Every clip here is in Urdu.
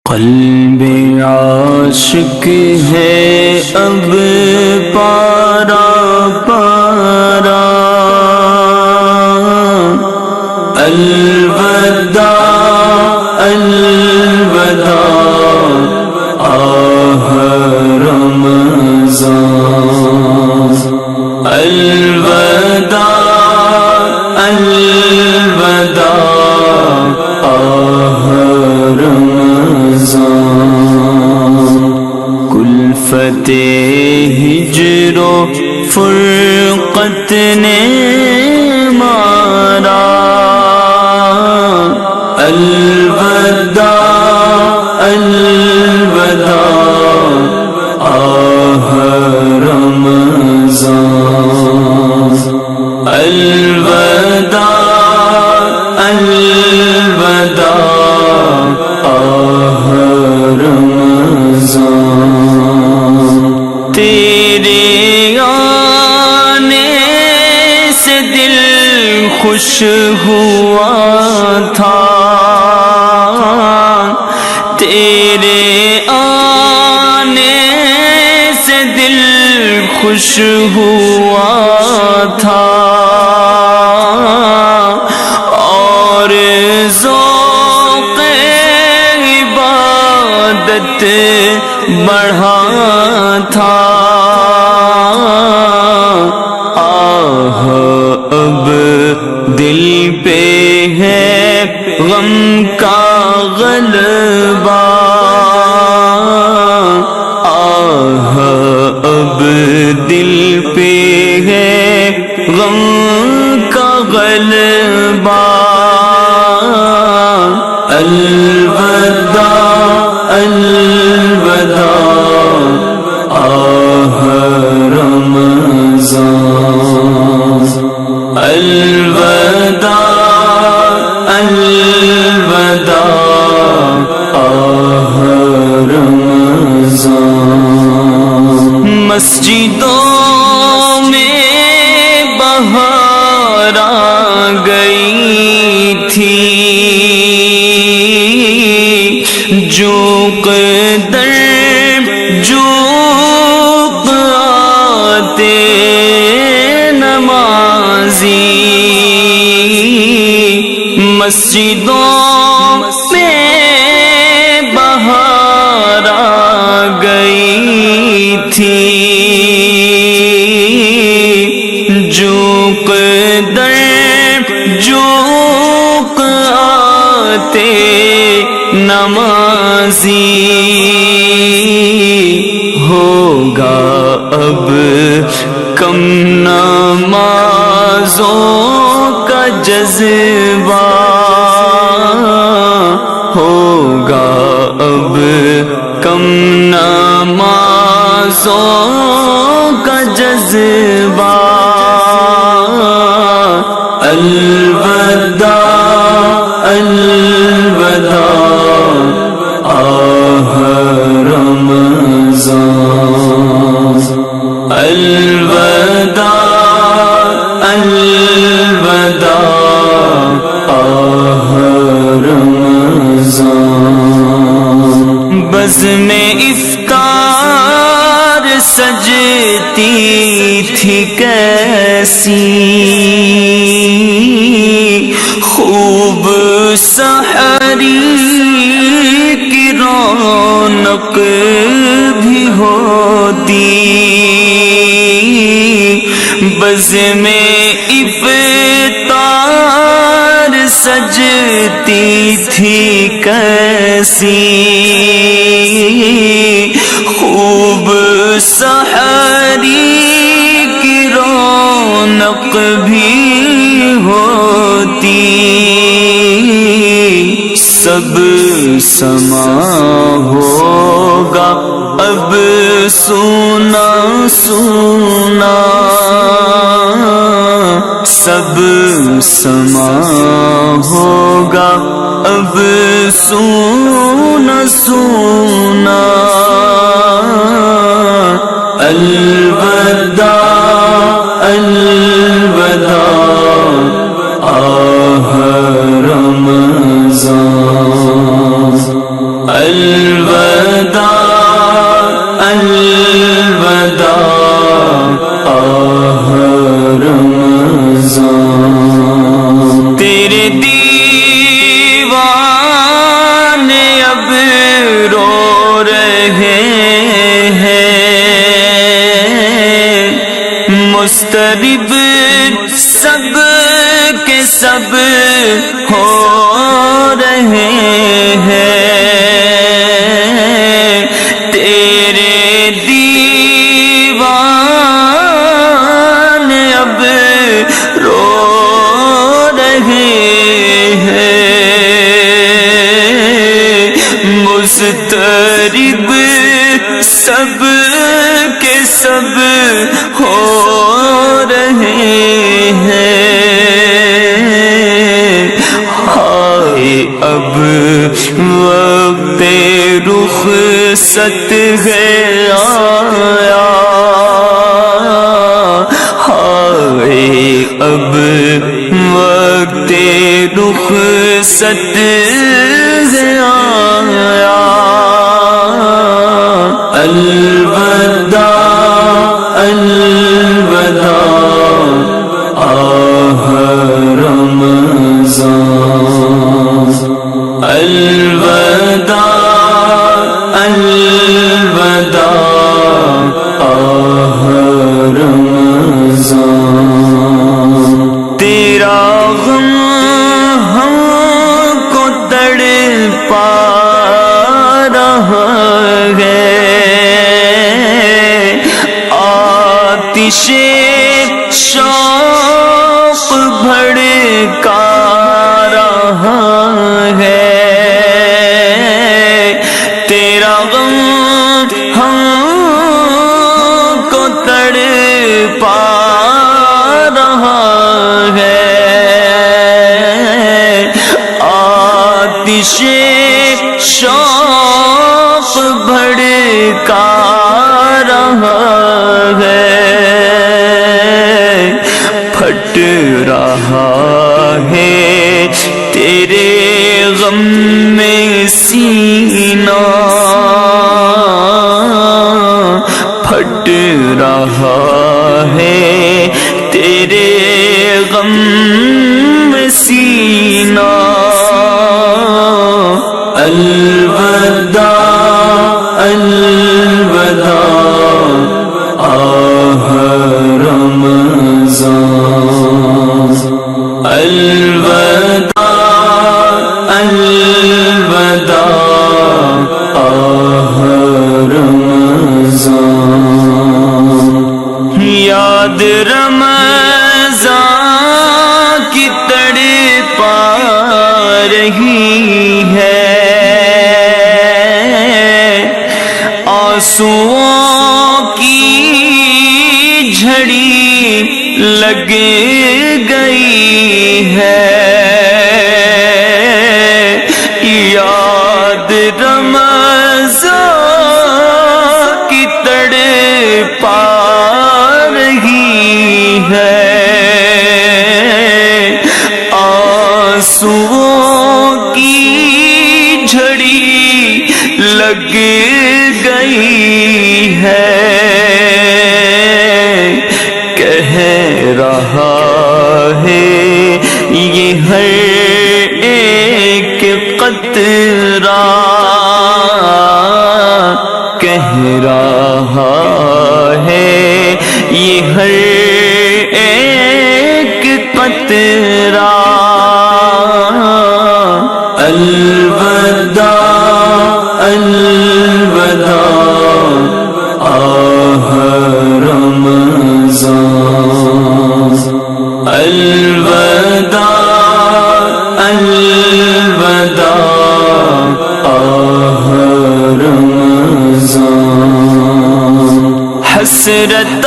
قلب عاشق ہے اب پارا پارا، الوداع الوداع آہ رمضان، الوداع الوداع آہ رمضان، کلفت ہجر و فرقت نے مارا، الوداع الوداع آہ رمضان، الوداع الوداع آہ رمضان، تیرے آنے سے دل خوش ہوا تھا، تیرے آنے سے دل خوش ہوا تھا، اور ذوق عبادت بڑھا تھا، آہ اب دل پہ ہے غم کا غلبہ، آہ اب دل پہ ہے غم کا غلبہ، الوداع الوداع آہ رمضان، الوداع الوداع آہ رمضان، مسجدوں میں بہار آ گئی تھی، جو قدر جو آتے نمازی، مسجدوں میں بہار آ گئی تھی، جو قدر جو آتے نمازی، ہوگا اب کم نمازوں کا جذبہ، ہوگا اب کم نمازوں کا جذبہ، الوداع الوداع آہ رمضان، الوداع الوداع آہ رمضان، بزم افطار سجتی تھی کیسی، خوب سحری کی رونق بھی ہوتی، بزم افطار سجتی تھی کیسی، خوب سحری کی رونق بھی ہوتی، سب سما ہوگا اب سونا سونا، سب سما ہوگا اب سونا سونا، الوداع الوداع آہ رمضان، الوداع الوداع آہ رمضان، تیرے دیوانے اب رو رہے ہیں، مضطرب سب کے سب ہو رہے ہیں، تیرے دیوان اب رو رہے ہیں، مضطرب سب کے سب ہو رہے ہیں، ہائے اب وقت رخصت ہے آیا، ہائے اب وقت رخصت ہے آیا، الوداع الوداع آہ رمضان، الوداع الوداع آہ رمضان، تیرا غم ہم کو تڑپا رہا ہے، آتش شوق بھڑکا رہا ہے، تیرا غم ہم کو تڑپا رہا ہے، آتش شوق بھڑکا رہا ہے، پھٹ رہا ہے تیرے غم میں سینہ، پھٹ رہا ہے تیرے غم میں سینہ، الوداع الوداع آہ رمضان، الوداع الوداع آہ رمضان، یاد رمضان کی تڑپا رہی ہے، آنسوؤں کی جھڑی لگ گئی ہے، یاد رمضان کی تڑپا رہی ہے، آنسوؤں کی جھڑی لگ گئی ہے، کہہ رہا ہے یہ ہر ایک قطرہ، کہہ رہا ہے یہ ہر ایک قطرہ، الوداع الوداع آہ رمضان، الوداع الوداع آہ رمضان، حسرت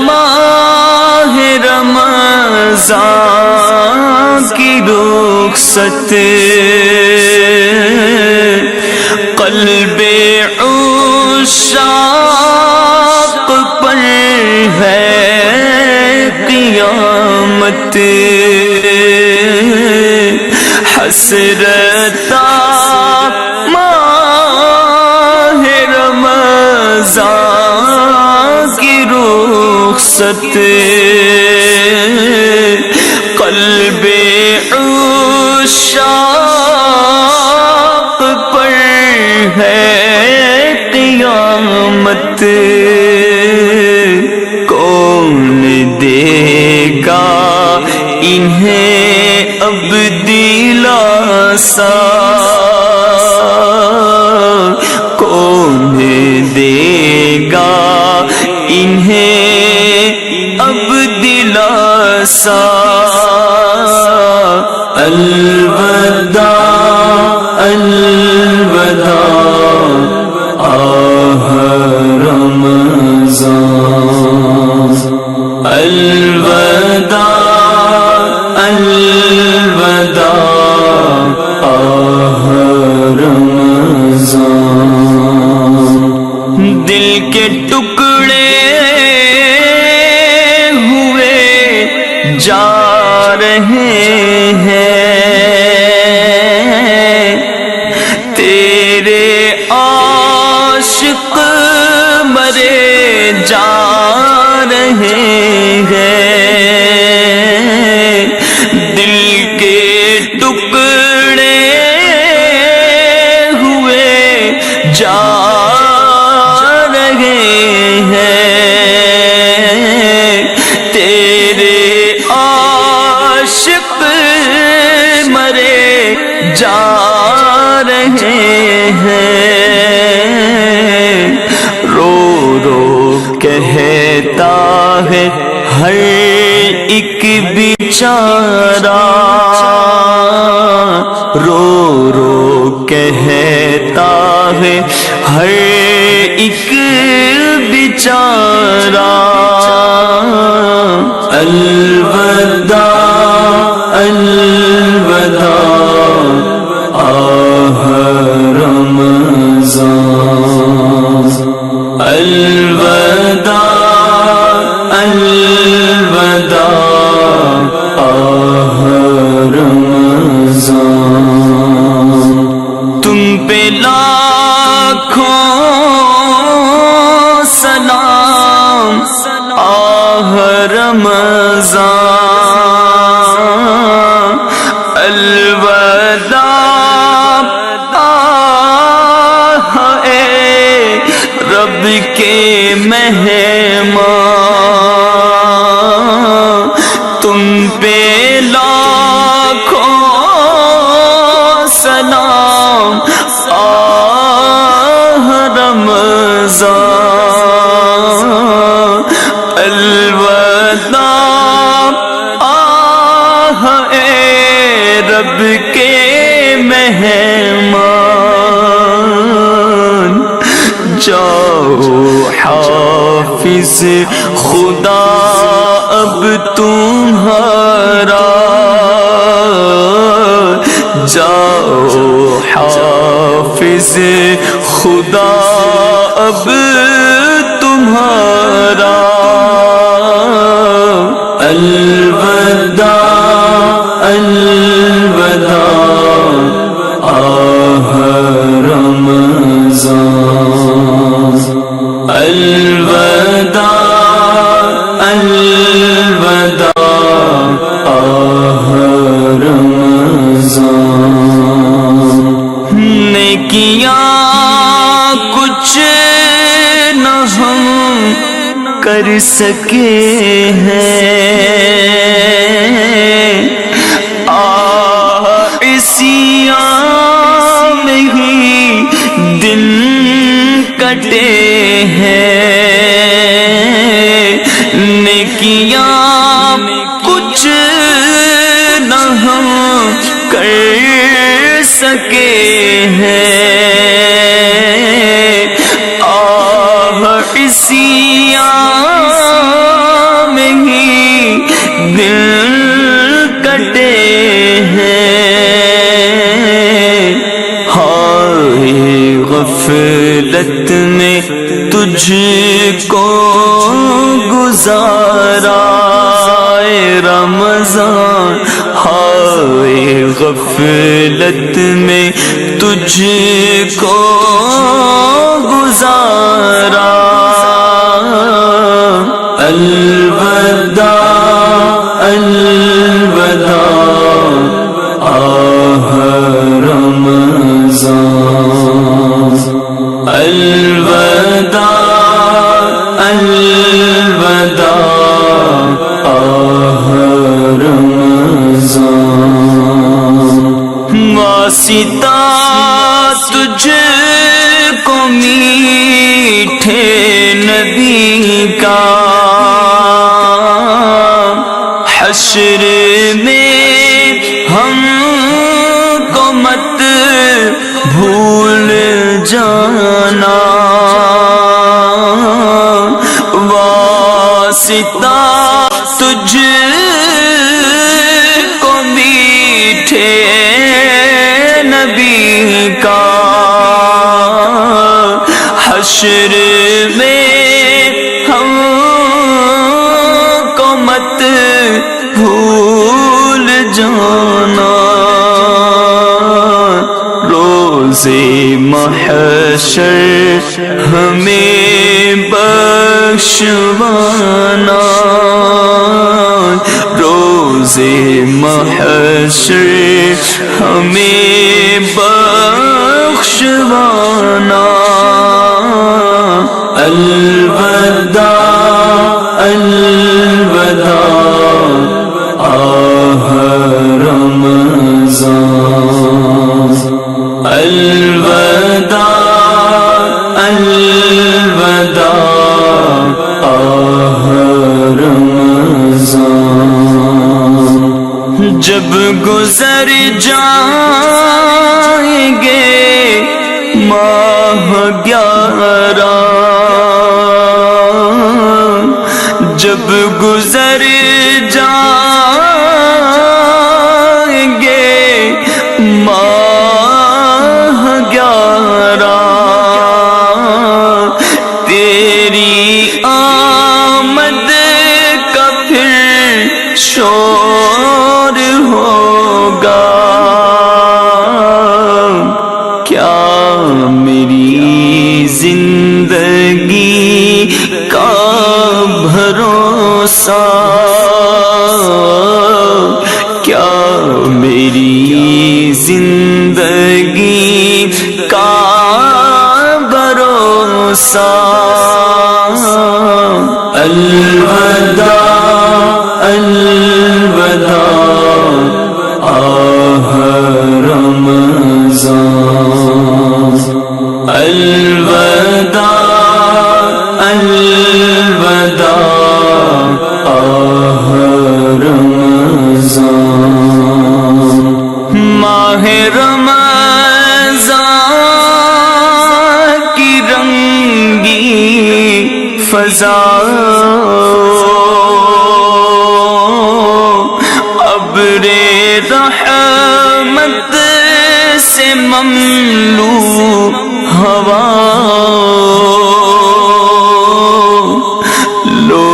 ماہ رمضان کی رخصت، قلب عشاق پر ہے قیامت، حسرت رخصت قلب عشاق پر ہے قیامت، کون دے گا انہیں اب دلاسا، کون دے گا انہیں اب دلاسا۔ الوداع الوداع آہ رمضان، الوداع الوداع آہ رمضان۔ دل کے ٹکڑے ہوئے جا رہے ہیں، تیرے عاشق مرے جا رہے ہیں، دل کے ٹکڑے ہوئے جا رہے ہیں، تیرے عاشق مرے جا رہے ہیں، رو رو کہتا ہے ہر ایک بیچارہ، رو رو کہتا ہے ہر ایک بیچارہ۔ الوداع الوداع آہ رمضان، الوداع الوداع آہ رمضان۔ تم پہ لاکھوں سلام آہ رمضان، الوداع آہ اے رب کے مہمان، تم پہ لاکھوں سلام آہ رمضان، الوداع آہ اے رب کے مہمان۔ جاؤ حافظ خدا اب تمہارا، جاؤ حافظ خدا اب تمہارا۔ الوداع الوداع آہ رمضان، الوداع الوداع آہ رمضان۔ نیکیاں کچھ نہ ہم کر سکے ہیں، عیسیاں میں ہی دن کٹے ہیں، نیکیاں کچھ نہ ہم کر سکے ہیں، عیسیاں میں ہی دن کٹے ہیں، ہائے غفلت میں تجھ کو گزارا اے رمضان، ہائے غفلت میں تجھ کو گزارا۔ واسطہ تجھ کو میٹھے نبی کا، حشر میں ہم کو مت بھول جانا، واسطہ تجھ کو میٹھے نبی کا، حشر میں ہم کو مت بھول جانا، روز محشر ہمیں بخشوانا، روز محشر ہمیں بخشوانا، الوداع الوداع آہ رمضان، الوداع الوداع آہ رمضان، جب گزر جائیں گے ماہ 11، جب گزر جائیں گے ماہ 11، تیری آمد کا پھر شور ہوگا، کیا میری زندگی کا بھروسہ، کیا میری زندگی کا بھروسہ، الوداع الوداع آہ رمضان، الوداع الوداع آہ رمضان، ماہ رمضان کی رنگی فضا، ابر رحمت سے مملو ہوا، لو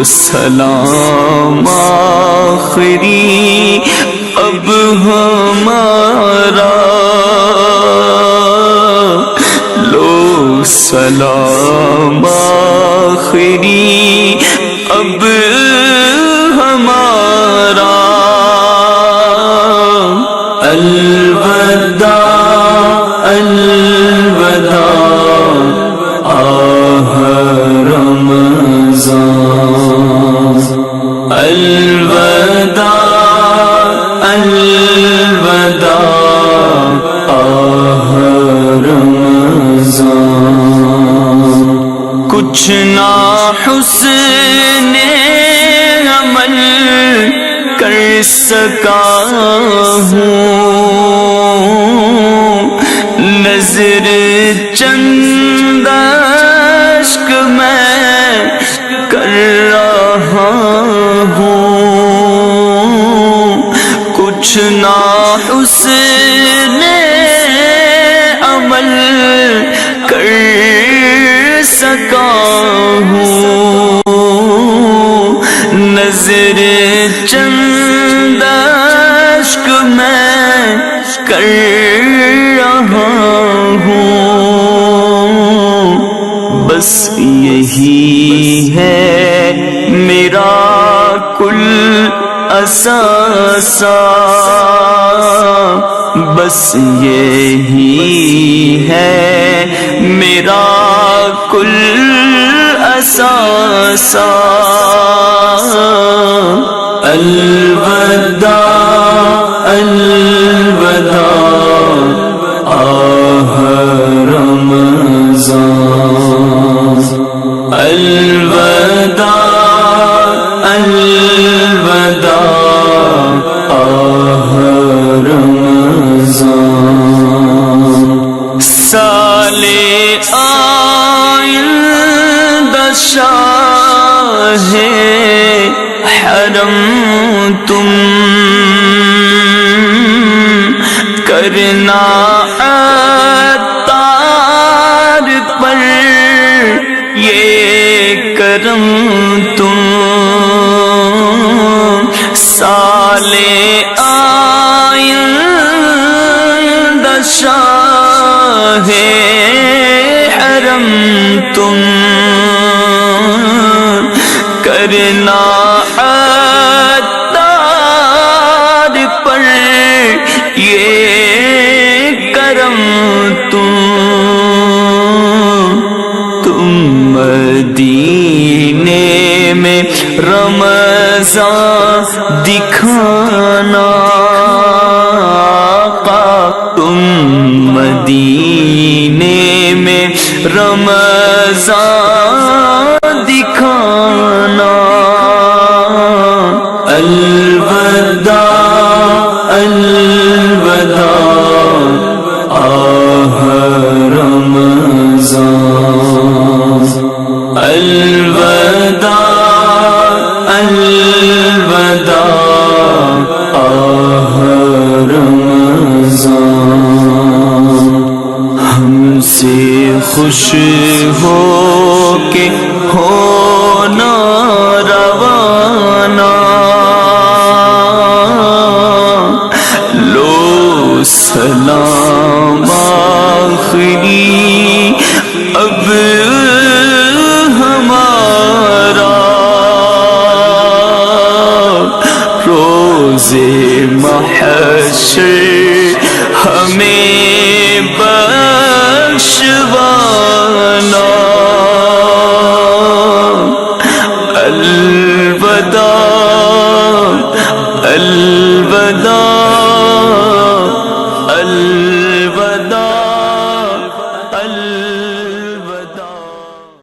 سلام آخری اب ہمارا، لو سلام آخری اب ہمارا، الوداع الوداع آہ رمضان، الوداع الوداع آہ رمضان، کچھ نہ حسن عمل کر سکا ہوں، نظر چند اشک میں کر رہا ہوں، کچھ نہ حسن عمل کر سکا ہوں، نظر چند اشک میں کر رہا ہوں، بس یہی ہے میرا کل اثاثہ، بس یہی ہے میرا کل اثاثہ، الوداع الوداع آہ رمضان الوداع الوداع آہ رمضان سال آئندہ شاہ حرم تم کرنا عطار پر یہ کرم تم سال آئندہ شاہ حرم تم کرنا عطار پر یہ کرم تم مدینے میں رمضان دکھانا تم مدینے میں رمضان دکھانا الوداع الوداع آہ رمضان الوداع الوداع آہ رمضان ہم سے خوش ہو کے ہونا روانہ لو سلام آخری اب ہمارا روزے